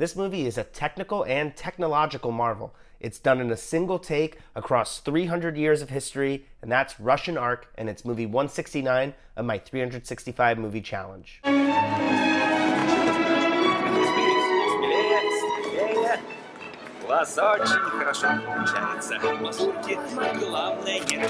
This movie is a technical and technological marvel. It's done in a single take across 300 years of history, and that's Russian Ark, and it's movie 169 of my 365 movie challenge. Вас очень хорошо получается. Послушайте, главное не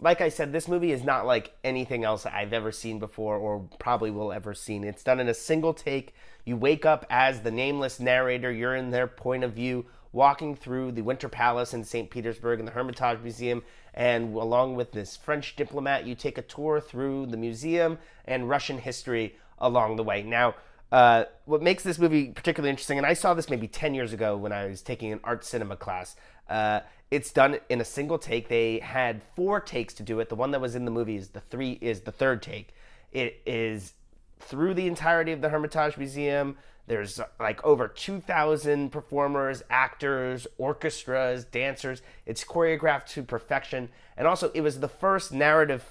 Like I said, this movie is not like anything else I've ever seen before or probably will ever seen. It's done in a single take. You wake up as the nameless narrator. You're in their point of view, walking through the Winter Palace in St. Petersburg and the Hermitage Museum. And along with this French diplomat, you take a tour through the museum and Russian history along the way. Now, what makes this movie particularly interesting, and I saw this maybe 10 years ago when I was taking an art cinema class, it's done in a single take. They had 4 takes to do it. The one that was in the movie is the third take. It is through the entirety of the Hermitage Museum. There's like over 2,000 performers, actors, orchestras, dancers. It's choreographed to perfection. And also, it was the first narrative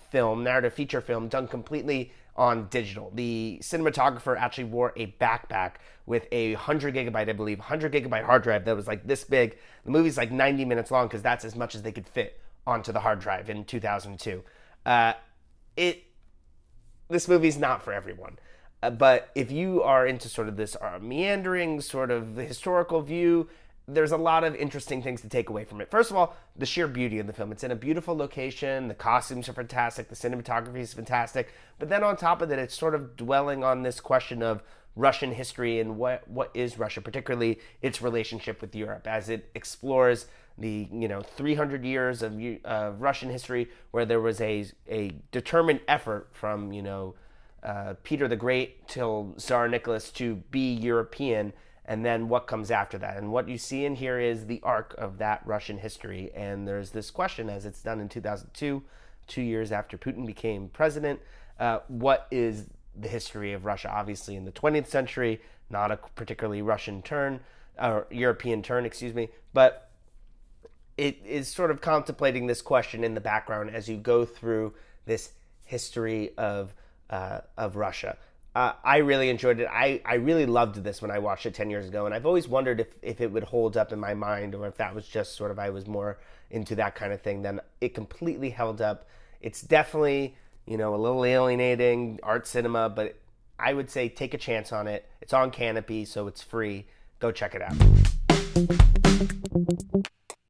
feature film done completely on digital. The cinematographer actually wore a backpack with a 100 gigabyte hard drive that was like this big. The movie's like 90 minutes long because that's as much as they could fit onto the hard drive in 2002. This movie's not for everyone. But if you are into sort of this meandering sort of the historical view, there's a lot of interesting things to take away from it. First of all, the sheer beauty of the film. It's in a beautiful location. The costumes are fantastic. The cinematography is fantastic. But then on top of that, it's sort of dwelling on this question of Russian history and what is Russia, particularly its relationship with Europe, as it explores the 300 years of Russian history where there was a determined effort from Peter the Great till Tsar Nicholas to be European, and then what comes after that. And what you see in here is the arc of that Russian history. And there's this question, as it's done in 2002, 2 years after Putin became president, what is the history of Russia? Obviously in the 20th century, not a particularly Russian turn, or European turn, excuse me, but it is sort of contemplating this question in the background as you go through this history of Russia. I really enjoyed it. I really loved this when I watched it 10 years ago, and I've always wondered if it would hold up in my mind or if that was just sort of I was more into that kind of thing. Then it completely held up. It's definitely, a little alienating art cinema, but I would say take a chance on it. It's on Canopy, so it's free. Go check it out.